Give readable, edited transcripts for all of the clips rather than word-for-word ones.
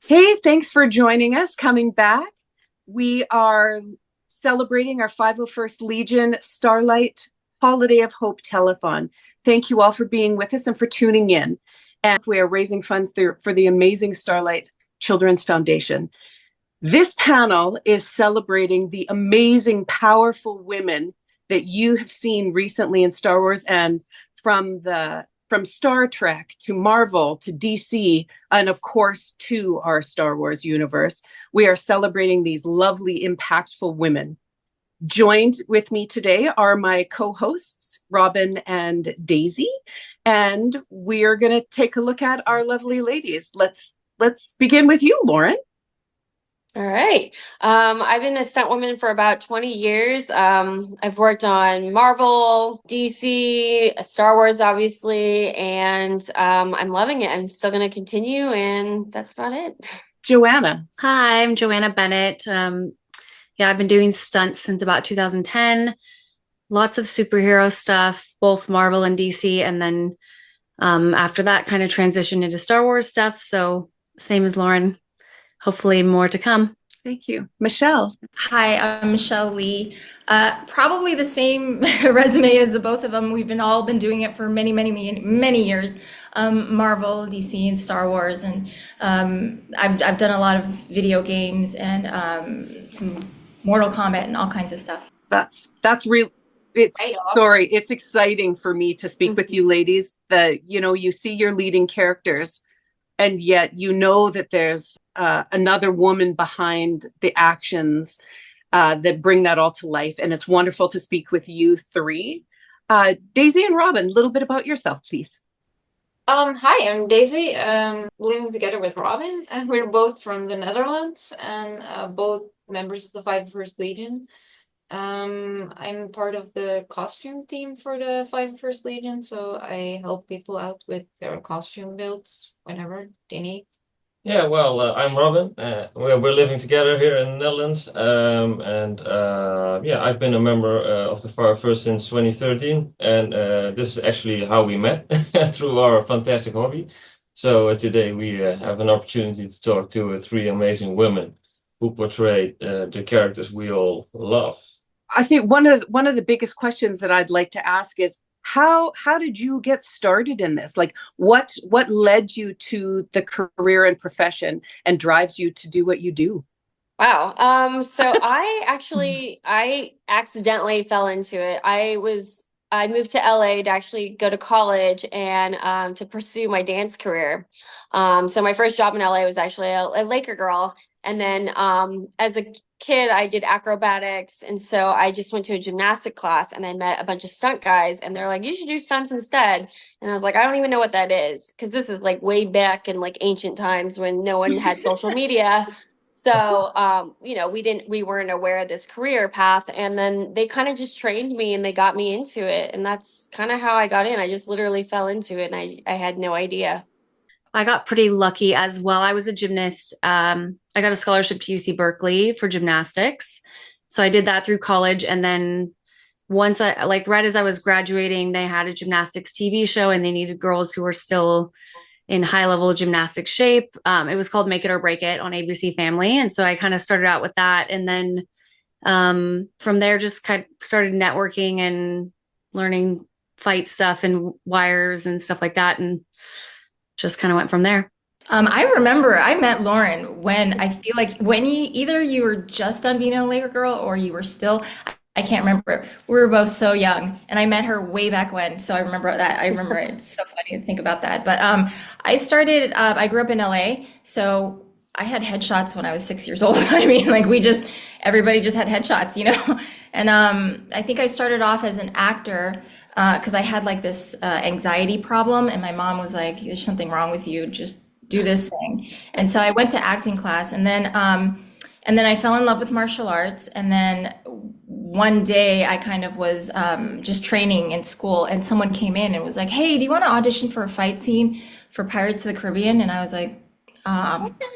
Hey, thanks for joining us. Coming back, we are celebrating our 501st Legion Starlight Holiday of Hope Telethon. Thank you all for being with us and for tuning in. And we are raising funds for the amazing Starlight Children's Foundation. This panel is celebrating the amazing, powerful women that you have seen recently in Star Wars and from Star Trek to Marvel to DC, and of course to our Star Wars universe. We are celebrating these lovely, impactful women. Joined with me today are my co-hosts, Robin and Daisy, and we are going to take a look at our lovely ladies. Let's begin with you, Lauren. All right. I've been a stunt woman for about 20 years. I've worked on Marvel, DC, Star Wars, obviously, and I'm loving it. I'm still going to continue, and that's about it. Joanna. Hi, I'm Joanna Bennett. Yeah, I've been doing stunts since about 2010. Lots of superhero stuff, both Marvel and DC, and then after that, kind of transitioned into Star Wars stuff. So same as Lauren. Hopefully more to come. Thank you. Michelle. Hi, I'm Michelle Lee. Probably the same resume as the both of them. We've been all been doing it for many years. Marvel, DC, and Star Wars, and I've done a lot of video games and some Mortal Kombat and all kinds of stuff. That's real. It's exciting for me to speak with you ladies that, you see your leading characters and yet that there's another woman behind the actions that bring that all to life. And it's wonderful to speak with you three. Daisy and Robin, a little bit about yourself, please. Hi, I'm Daisy. Living together with Robin, and we're both from the Netherlands and both members of the 501st Legion. I'm part of the costume team for the 501st Legion, so I help people out with their costume builds whenever they need. Yeah, well, I'm Robin. We're living together here in the Netherlands, and I've been a member of the 501st since 2013, and this is actually how we met through our fantastic hobby. So today we have an opportunity to talk to three amazing women who portray the characters we all love. I think one of the biggest questions that I'd like to ask is how did you get started in this? Like what led you to the career and profession and drives you to do what you do? Wow. So I accidentally fell into it. I moved to LA to actually go to college and to pursue my dance career. So my first job in LA was actually a Laker girl. And then as a kid, I did acrobatics. And so I just went to a gymnastic class and I met a bunch of stunt guys and they're like, you should do stunts instead. And I was like, I don't even know what that is. Because this is like way back in like ancient times when no one had social media. So, we weren't aware of this career path. And then they kind of just trained me and they got me into it. And that's kind of how I got in. I just literally fell into it and I had no idea. I got pretty lucky as well. I was a gymnast. I got a scholarship to UC Berkeley for gymnastics. So I did that through college. And then once right as I was graduating, they had a gymnastics TV show and they needed girls who were still in high level gymnastic shape. It was called Make It or Break It on ABC Family. And so I kind of started out with that. And then from there, just kind of started networking and learning fight stuff and wires and stuff like that. And just kind of went from there. I remember I met Lauren when I feel like when you were just done being a Laker girl or you were still, I can't remember. We were both so young and I met her way back when. So I remember that. I remember it's so funny to think about that. But I grew up in LA. So I had headshots when I was 6 years old. I mean, like everybody just had headshots, And I think I started off as an actor because I had like this anxiety problem, and my mom was like, "There's something wrong with you. Just do this thing." And so I went to acting class, and then I fell in love with martial arts. And then one day I kind of was just training in school, and someone came in and was like, "Hey, do you want to audition for a fight scene for Pirates of the Caribbean?" And I was like,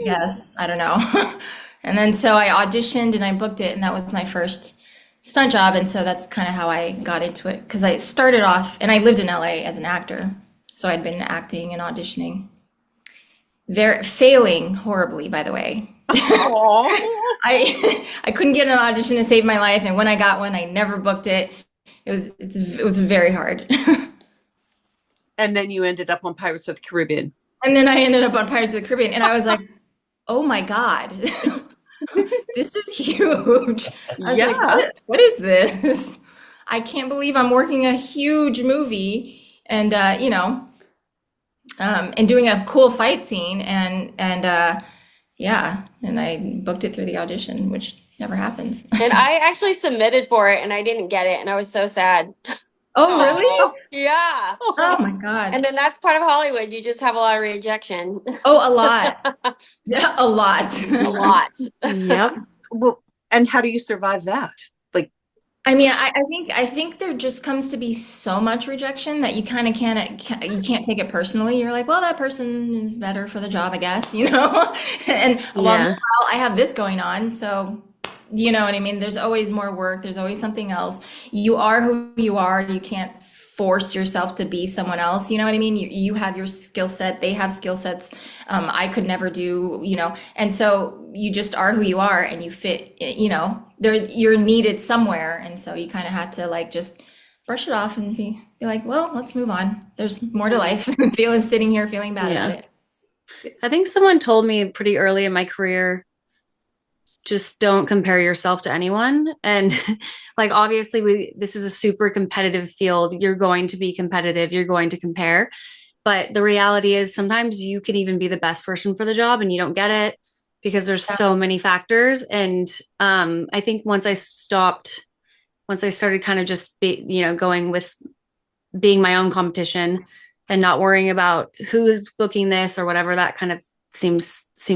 "Yes, I don't know." And then so I auditioned and I booked it, and that was my first stunt job. And so that's kind of how I got into it, because I started off and I lived in LA as an actor, so I'd been acting and auditioning. very failing horribly, by the way. Aw. I couldn't get an audition to save my life, and when I got one, I never booked it. It was very hard. And then you ended up on Pirates of the Caribbean. And then I ended up on Pirates of the Caribbean, and I was like, "Oh my God, this is huge." I was like, Yeah. what is this? I can't believe I'm working a huge movie and and doing a cool fight scene and yeah, and I booked it through the audition, which never happens. And I actually submitted for it and I didn't get it, and I was so sad. Oh, really? Yeah. Oh my God. And then that's part of Hollywood. You just have a lot of rejection. Oh, a lot. Yeah, a lot. A lot. Yep. Well, and how do you survive that? Like, I mean, I think there just comes to be so much rejection that you kind of you can't take it personally. You're like, well, that person is better for the job, I guess, you know? And well, Yeah. meanwhile, I have this going on, so you know what I mean? There's always more work, there's always something else. You are who you are. You can't force yourself to be someone else. You know what I mean? You have your skill set, they have skill sets. I could never do, you know, and so you just are who you are and you fit, you know, you're needed somewhere. And so you kind of had to like just brush it off and be like, well, let's move on. There's more to life. Sitting here feeling bad Yeah. about it. I think someone told me pretty early in my career, just don't compare yourself to anyone. And like, obviously this is a super competitive field. You're going to be competitive. You're going to compare. But the reality is sometimes you can even be the best person for the job and you don't get it because there's so many factors. And I think once I started kind of just going with being my own competition and not worrying about who is booking this or whatever, that kind of seemed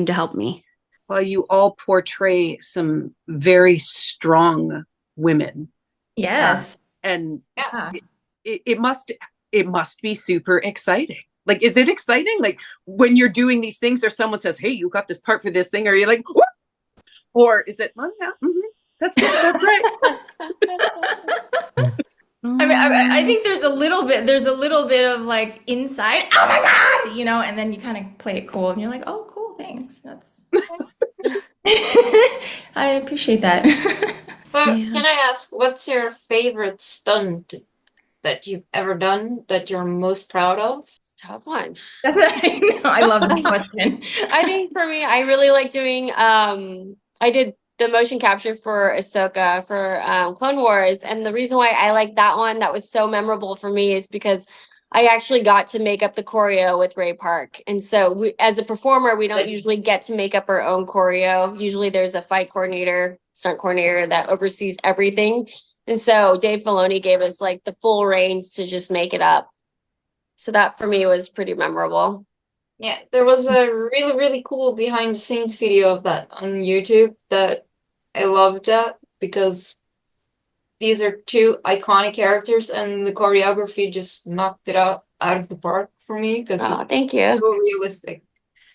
to help me. well, you all portray some very strong women. Yes. And Yeah. it must be super exciting. Like, is it exciting? Like when you're doing these things or someone says, hey, you got this part for this thing, or you're like, what? Or is it, oh yeah, that's good, that's great. I mean, I think there's a little bit of like inside, oh my God, you know, and then you kind of play it cool and you're like, oh, cool, thanks. That's I appreciate that. But Yeah. can I ask, what's your favorite stunt that you've ever done that you're most proud of? It's a tough one. That's I know. I love this question. I think for me, I really like doing, I did the motion capture for Ahsoka for Clone Wars. And the reason why I like that one that was so memorable for me is because I actually got to make up the choreo with Ray Park. And so as a performer, we don't usually get to make up our own choreo. Usually there's a fight coordinator, stunt coordinator that oversees everything. And so Dave Filoni gave us like the full reins to just make it up. So that for me was pretty memorable. Yeah, there was a really, really cool behind the scenes video of that on YouTube that I loved that because these are two iconic characters and the choreography just knocked it out of the park for me because Oh, it's thank you. so realistic.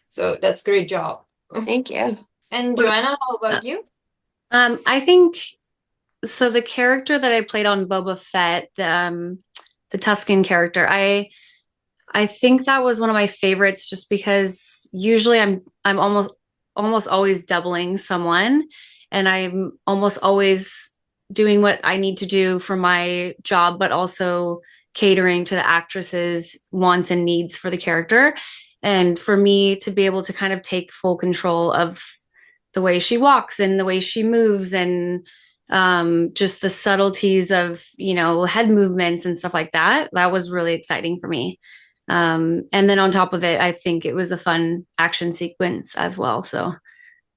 So that's a great job. Thank you. And Joanna, how about you? I think so. The character that I played on Boba Fett, the Tusken character, I think that was one of my favorites, just because usually I'm almost always doubling someone, and I'm almost always doing what I need to do for my job, but also catering to the actress's wants and needs for the character. And for me to be able to kind of take full control of the way she walks and the way she moves and just the subtleties of, head movements and stuff like that, that was really exciting for me. And then on top of it, I think it was a fun action sequence as well. So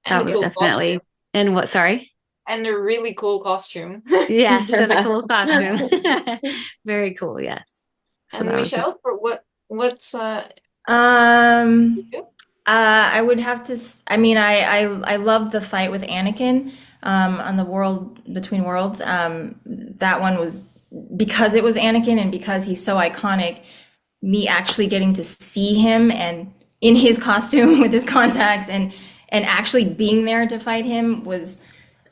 that And was cool definitely, costume. and what, sorry? And a really cool costume. Yes, and a cool costume. Very cool, yes. So And that was Michelle, for what's I would have to. I mean, I loved the fight with Anakin on the World Between Worlds. That one was because it was Anakin and because he's so iconic. Me actually getting to see him and in his costume with his contacts and actually being there to fight him was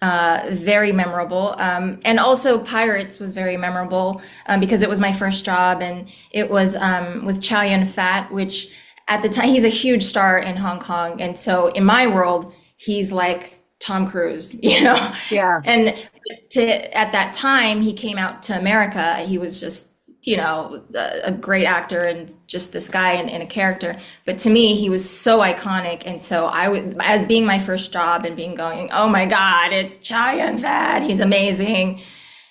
very memorable. And also Pirates was very memorable because it was my first job and it was with Chow Yun Fat, which at the time, he's a huge star in Hong Kong. And so in my world, he's like Tom Cruise, you know? Yeah. And at that time, he came out to America. He was just, you know, a great actor and just this guy and a character. But to me, he was so iconic. And so I would, as being my first job and being going, oh my God, it's Chow Yun-fat. He's amazing.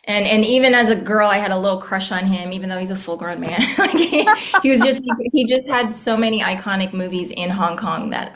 And even as a girl, I had a little crush on him, even though he's a full-grown man. Like he just had so many iconic movies in Hong Kong that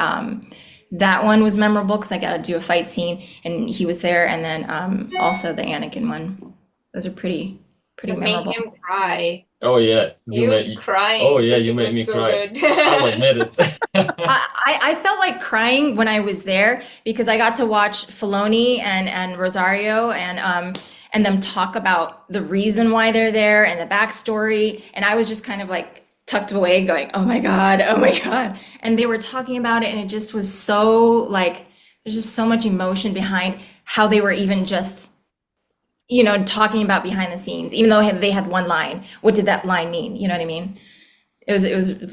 that one was memorable because I got to do a fight scene and he was there, and then also the Anakin one. Those are pretty It made memorable. him cry. Oh yeah, He was crying. Oh yeah, because you it made was me so cry. good. I'll admit it. I felt like crying when I was there because I got to watch Filoni and Rosario and them talk about the reason why they're there and the backstory. And I was just kind of like tucked away going, oh my God, oh my God. And they were talking about it and it just was so like, there's just so much emotion behind how they were even just, you know, talking about behind the scenes, even though they had one line. What did that line mean? You know what I mean? It was,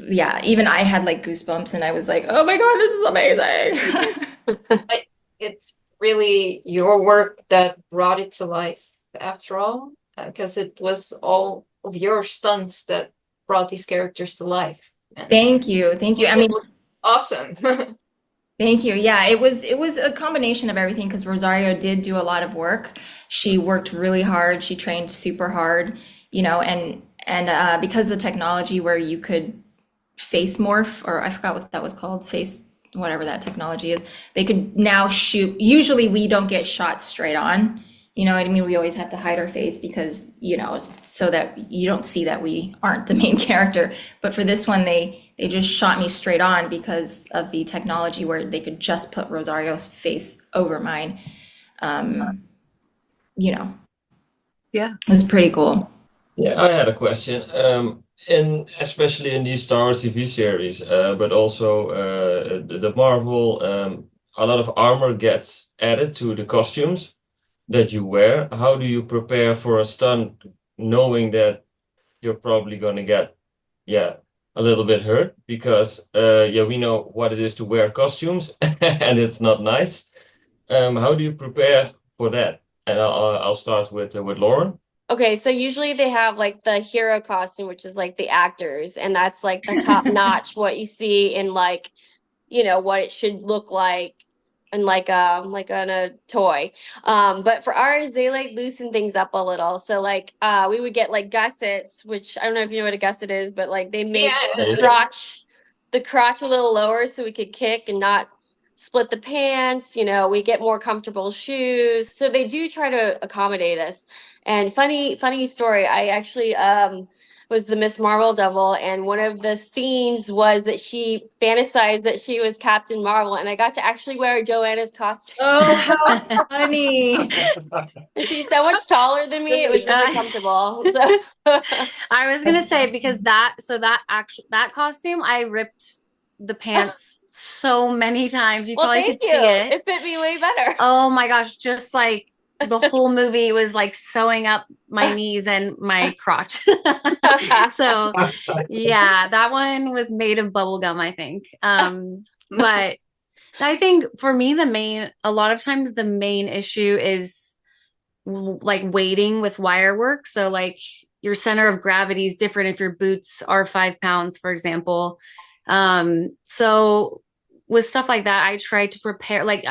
yeah, even I had like goosebumps and I was like, oh my God, this is amazing. It's really your work that brought it to life after all, because it was all of your stunts that brought these characters to life. And Thank you. I mean, it was awesome. thank you. Yeah, it was a combination of everything because Rosario did do a lot of work. She worked really hard. She trained super hard, you know, and because the technology where you could face morph, or I forgot what that was called, face, whatever that technology is, they could now shoot. Usually we don't get shot straight on. You know what I mean? We always have to hide our face because, you know, so that you don't see that we aren't the main character. But for this one, they just shot me straight on because of the technology where they could just put Rosario's face over mine. You know, Yeah. it was pretty cool. Yeah, I had a question. And especially in these Star Wars TV series, but also the Marvel, a lot of armor gets added to the costumes that you wear. How do you prepare for a stunt knowing that you're probably going to get, yeah, a little bit hurt? Because, yeah, we know what it is to wear costumes and it's not nice. How do you prepare for that? And I'll start with Lauren. Okay, so usually they have like the hero costume, which is like the actors, and that's like the top notch what you see in like, you know, what it should look like and like on a toy. But for ours, they like loosen things up a little. So like we would get like gussets, which I don't know if you know what a gusset is, but like they make Yeah. the crotch a little lower so we could kick and not split the pants. You know, we get more comfortable shoes. So they do try to accommodate us. And funny story, I actually was the Miss Marvel double, and one of the scenes was that she fantasized that she was Captain Marvel, and I got to actually wear Joanna's costume. Oh, how funny. She's so much taller than me, it was really comfortable. So I was gonna say because that costume, I ripped the pants so many times. You well, probably thank could you. see it. It fit me way better. Oh my gosh, just like the whole movie was like sewing up my knees and my crotch. So yeah, that one was made of bubble gum, I think. But I think for me, a lot of times the main issue is like weighting with wire work. So like your center of gravity is different if your boots are 5 pounds, for example. So with stuff like that, I try to prepare, like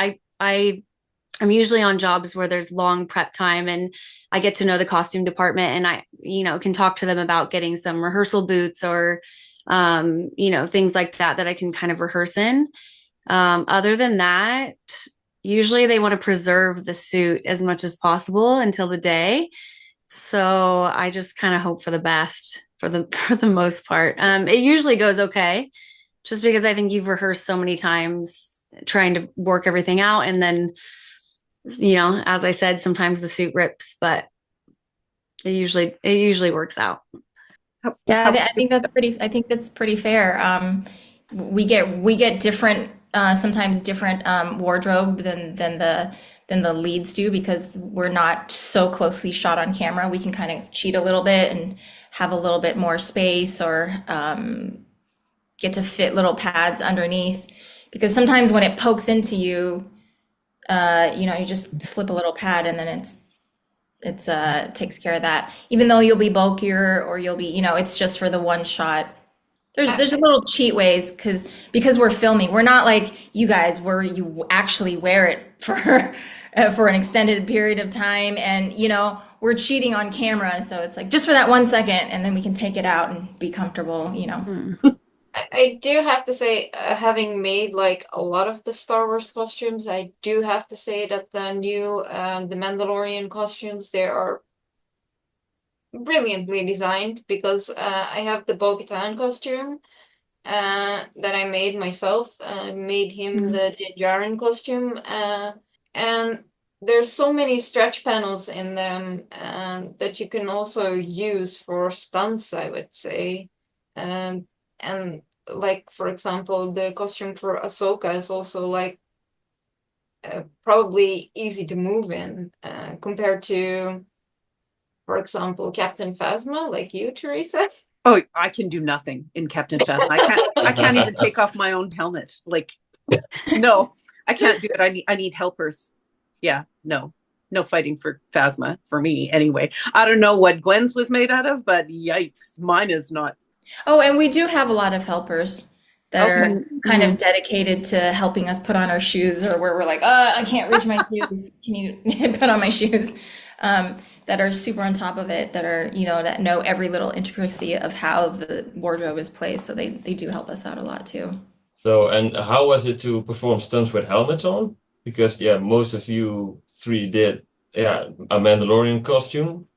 I'm usually on jobs where there's long prep time and I get to know the costume department and I, you know, can talk to them about getting some rehearsal boots or, you know, things like that I can kind of rehearse in. Other than that, usually they want to preserve the suit as much as possible until the day. So I just kind of hope for the best for the most part. It usually goes okay, just because I think you've rehearsed so many times trying to work everything out, and then, you know, as I said, sometimes the suit rips, but it usually works out. Yeah, I think that's pretty fair. We get different sometimes different wardrobe than the leads do because we're not so closely shot on camera. We can kind of cheat a little bit and have a little bit more space or get to fit little pads underneath, because sometimes when it pokes into you, you just slip a little pad and then it's takes care of that. Even though you'll be bulkier or you'll be, it's just for the one shot. There's little cheat ways because we're filming. We're not like you guys where you actually wear it for an extended period of time, and we're cheating on camera, so it's like just for that 1 second, and then we can take it out and be comfortable. I do have to say, having made like a lot of the Star Wars costumes, I do have to say that the new the Mandalorian costumes, they are brilliantly designed, because I have the Bo-Katan costume that I made myself. Made him the Din Djarin costume, and there's so many stretch panels in them that you can also use for stunts, I would say. And like, for example, the costume for Ahsoka is also like probably easy to move in compared to, for example, Captain Phasma, like you, Teresa. Oh, I can do nothing in Captain Phasma. I can't even take off my own helmet. Like, no, I can't do it. I need helpers. Yeah, no fighting for Phasma for me anyway. I don't know what Gwen's was made out of, but yikes, mine is not. Oh, and we do have a lot of helpers that are Okay. kind of dedicated to helping us put on our shoes, or where we're like, I can't reach my shoes. Can you put on my shoes? That are super on top of it, that are, that know every little intricacy of how the wardrobe is placed. So they do help us out a lot too. So, and how was it to perform stunts with helmets on? Because, most of you three did, a Mandalorian costume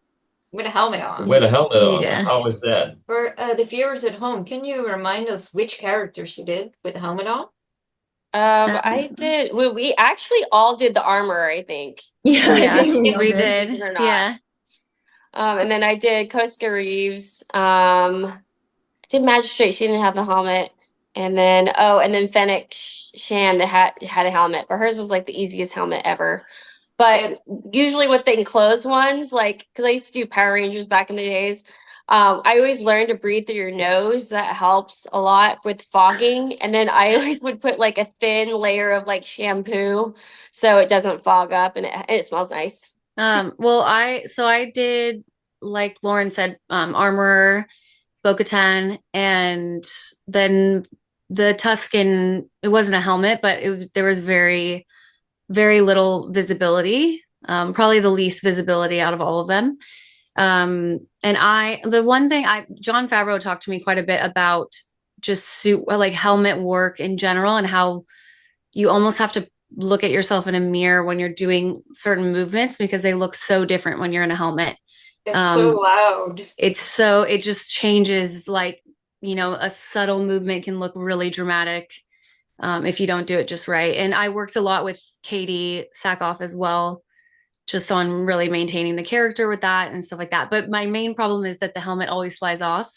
With a helmet on. with a helmet on. Yeah. How is that? For the viewers at home, can you remind us which characters you did with the helmet on? I did. We actually all did the armor, I think. Yeah, I Yeah, think we all we did. did. Or not. Yeah. And then I did Koska Reeves. I did Magistrate. She didn't have the helmet. And then Fennec Shand had a helmet, but hers was like the easiest helmet ever. But usually with the enclosed ones, like, because I used to do Power Rangers back in the days, I always learned to breathe through your nose. That helps a lot with fogging. And then I always would put like a thin layer of like shampoo so it doesn't fog up, and it smells nice. Well, I did, like Lauren said, Armorer, Bo-Katan, and then the Tusken, it wasn't a helmet, but there was very, very little visibility, probably the least visibility out of all of them. And the one thing Jon Favreau talked to me quite a bit about just suit, like helmet work in general, and how you almost have to look at yourself in a mirror when you're doing certain movements, because they look so different when you're in a helmet. It's so loud. It just changes, like, a subtle movement can look really dramatic if you don't do it just right. And I worked a lot with Katie Sackhoff as well, just on really maintaining the character with that and stuff like that. But my main problem is that the helmet always flies off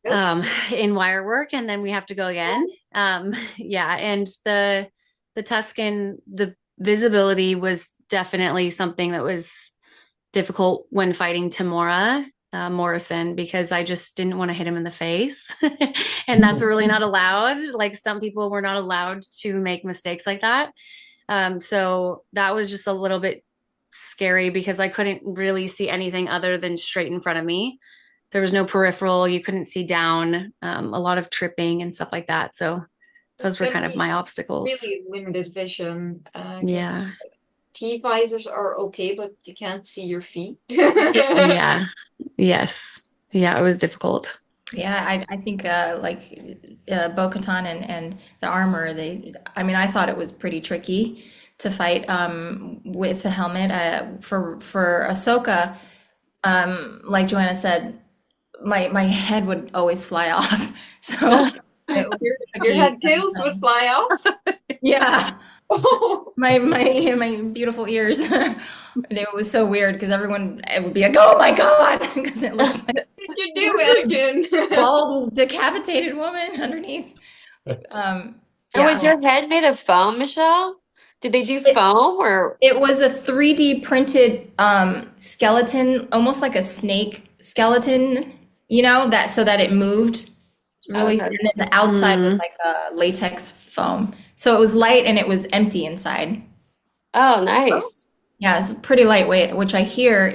in wire work, and then we have to go again. And the Tusken, the visibility was definitely something that was difficult when fighting Tamora Morrison, because I just didn't want to hit him in the face. And that's really not allowed. Like, some people were not allowed to make mistakes like that. So that was just a little bit scary, because I couldn't really see anything other than straight in front of me. There was no peripheral. You couldn't see down, a lot of tripping and stuff like that. So those were kind of my obstacles. Really limited vision. Yeah. T visors are okay, but you can't see your feet. Yeah. Yes. Yeah, it was difficult. Yeah, I think Bo-Katan and the armor, I thought it was pretty tricky to fight with the helmet. For Ahsoka, like Joanna said, my head would always fly off. So it was your head tails would fly off. Yeah. My beautiful ears. It was so weird, because it would be like, oh my God, because it looks like You do, Anakin. bald, decapitated woman underneath. Was your head made of foam, Michelle? Did they do foam, or? It was a 3D printed skeleton, almost like a snake skeleton, so that it moved. Really, Okay. and then the outside was Mm. like a latex foam. So it was light and it was empty inside. Oh, nice. Yeah, it's pretty lightweight, which I hear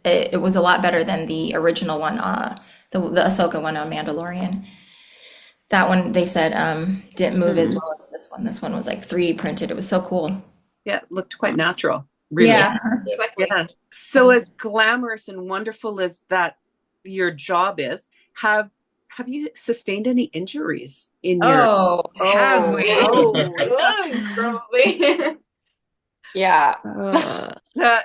it was a lot better than the original one, the Ahsoka one on Mandalorian. That one they said didn't move as Mm. well as this one. This one was like 3D printed. It was so cool. Yeah, it looked quite natural, really. Yeah. Exactly. Yeah. So as glamorous and wonderful as that your job is, have you sustained any injuries in your Oh, have Oh, we? oh. Probably. Yeah. Ugh.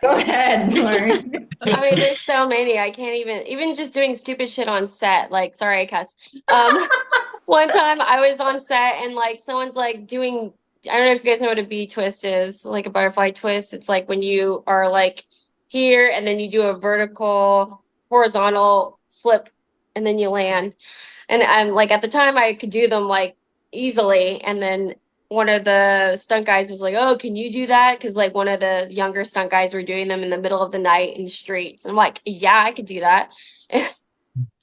Go ahead, Lauren. I mean, there's so many. I can't even just doing stupid shit on set. Like, sorry, I cuss. One time I was on set and like someone's like doing, I don't know if you guys know what a B twist is, like a butterfly twist. It's like when you are like here and then you do a vertical, horizontal flip and then you land. And I'm like, at the time I could do them like easily. And then one of the stunt guys was like, "Oh, can you do that?" Because like one of the younger stunt guys were doing them in the middle of the night in the streets. And I'm like, "Yeah, I could do that."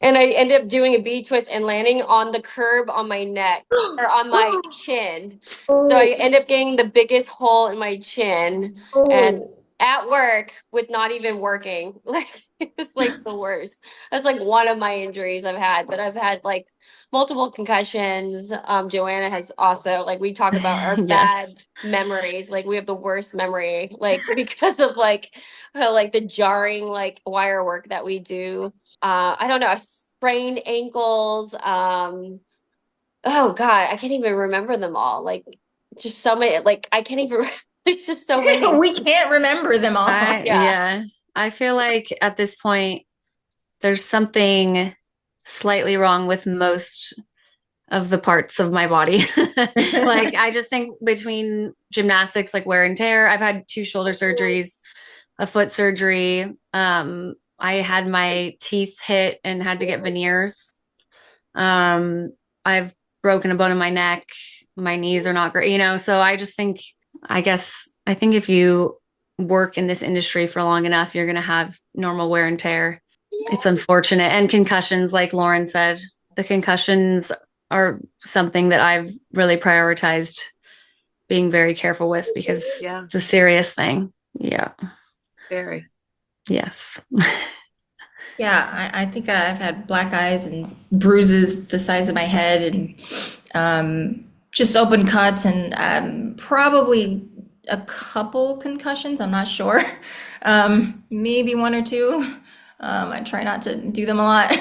And I ended up doing a B twist and landing on the curb on my neck or on my chin. So I ended up getting the biggest hole in my chin and at work with not even working. Like it was like the worst. That's like one of my injuries I've had, but I've had like multiple concussions. Joanna has also like we talk about our bad Yes. memories. Like we have the worst memory, like because of like like the jarring like wire work that we do. I don't know, I sprained ankles. Oh God, I can't even remember them all. Like just so many, like I can't even it's just so many. We can't remember them all. Yeah. I feel like at this point there's something slightly wrong with most of the parts of my body. Like I just think between gymnastics, like wear and tear, I've had 2 shoulder surgeries, a foot surgery. I had my teeth hit and had to get veneers. I've broken a bone in my neck. My knees are not great, so I just think, I think if you work in this industry for long enough, you're going to have normal wear and tear. It's unfortunate. And concussions, like Lauren said, the concussions are something that I've really prioritized being very careful with because Yeah. it's a serious thing. Yeah. Very. Yes. Yeah, I think I've had black eyes and bruises the size of my head and just open cuts and probably a couple concussions. I'm not sure. Maybe 1 or 2. I try not to do them a lot.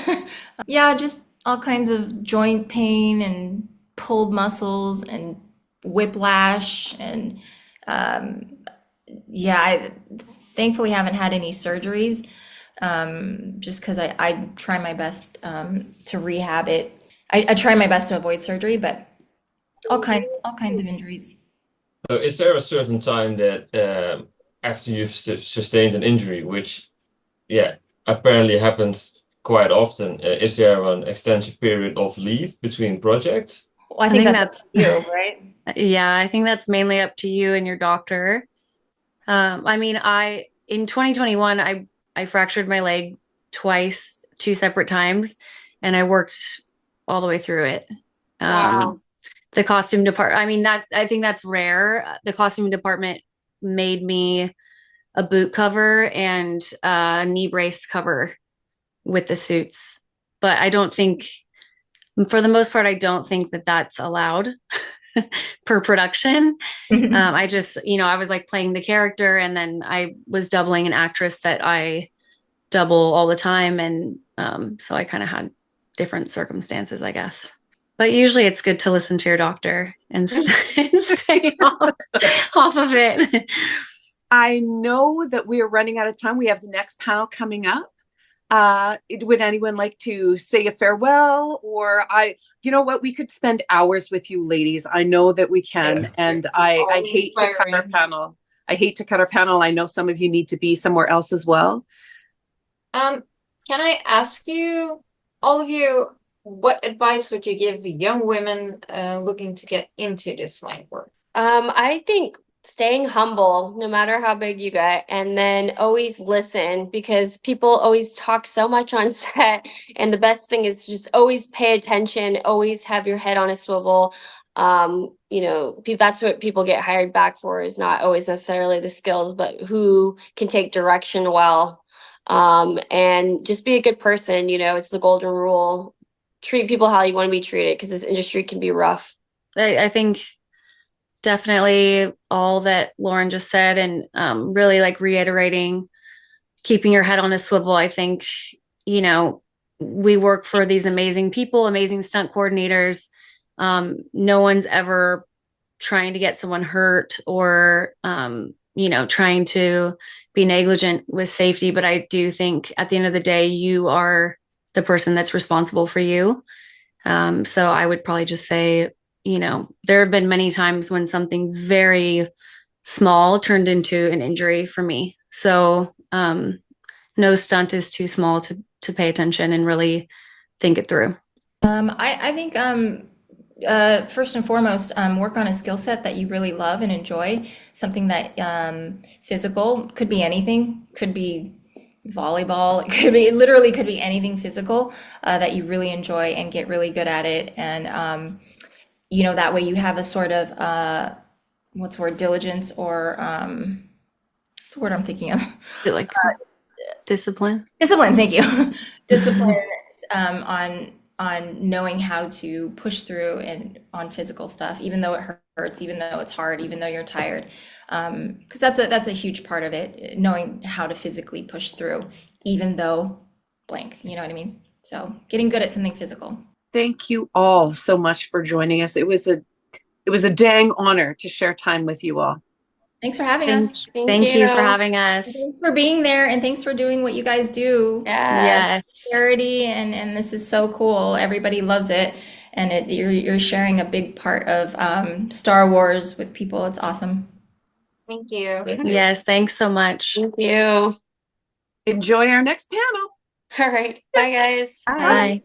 Yeah, just all kinds of joint pain and pulled muscles and whiplash and yeah, I thankfully haven't had any surgeries. Just because I try my best to rehab it. I try my best to avoid surgery, but all kinds of injuries. So is there a certain time that after you've sustained an injury, which, yeah, apparently happens quite often, is there an extensive period of leave between projects? Well, I I think think that's up to you, right? Yeah, I think that's mainly up to you and your doctor. I mean, in 2021, I fractured my leg twice, 2 separate times, and I worked all the way through it. Wow. The costume department, I mean, I think that's rare. The costume department made me a boot cover and a knee brace cover with the suits. But I don't think, for the most part, I don't think that that's allowed per production. I just, I was like playing the character and then I was doubling an actress that I double all the time. And so I kind of had different circumstances, I guess. But usually it's good to listen to your doctor and stay off of it. I know that we are running out of time. We have the next panel coming up. Would anyone like to say a farewell? Or you know what, we could spend hours with you ladies. I know that we can. Yes. And I hate to cut our Inspiring. panel. I hate to cut our panel. I know some of you need to be somewhere else as well. Can I ask you, all of you, what advice would you give young women looking to get into this line of work? I think staying humble no matter how big you get, and then always listen, because people always talk so much on set, and the best thing is just always pay attention, always have your head on a swivel. That's what people get hired back for, is not always necessarily the skills, but who can take direction well. And just be a good person. It's the golden rule. Treat people how you want to be treated, because this industry can be rough. I think definitely all that Lauren just said, and really like reiterating, keeping your head on a swivel. I think, we work for these amazing people, amazing stunt coordinators. No one's ever trying to get someone hurt or, trying to be negligent with safety. But I do think at the end of the day, you are the person that's responsible for you. So I would probably just say, there have been many times when something very small turned into an injury for me. So no stunt is too small to pay attention and really think it through. I think first and foremost, work on a skill set that you really love and enjoy. Something that physical, could be anything, could be volleyball, it literally could be anything physical that you really enjoy and get really good at it. And that way you have a sort of what's the word, diligence, or what's the word I'm thinking of? Like discipline. Discipline, thank you. Discipline on knowing how to push through and on physical stuff, even though it hurts, even though it's hard, even though you're tired. Because that's a huge part of it, knowing how to physically push through, even though blank, you know what I mean? So getting good at something physical. Thank you all so much for joining us. It was a dang honor to share time with you all. Thanks for having us. Thank you for having us. Thanks for being there, and thanks for doing what you guys do. Yes. Charity, and this is so cool. Everybody loves it, and you're sharing a big part of Star Wars with people. It's awesome. Thank you. Yes, thanks so much. Thank you. Enjoy our next panel. All right. Bye, guys. Bye.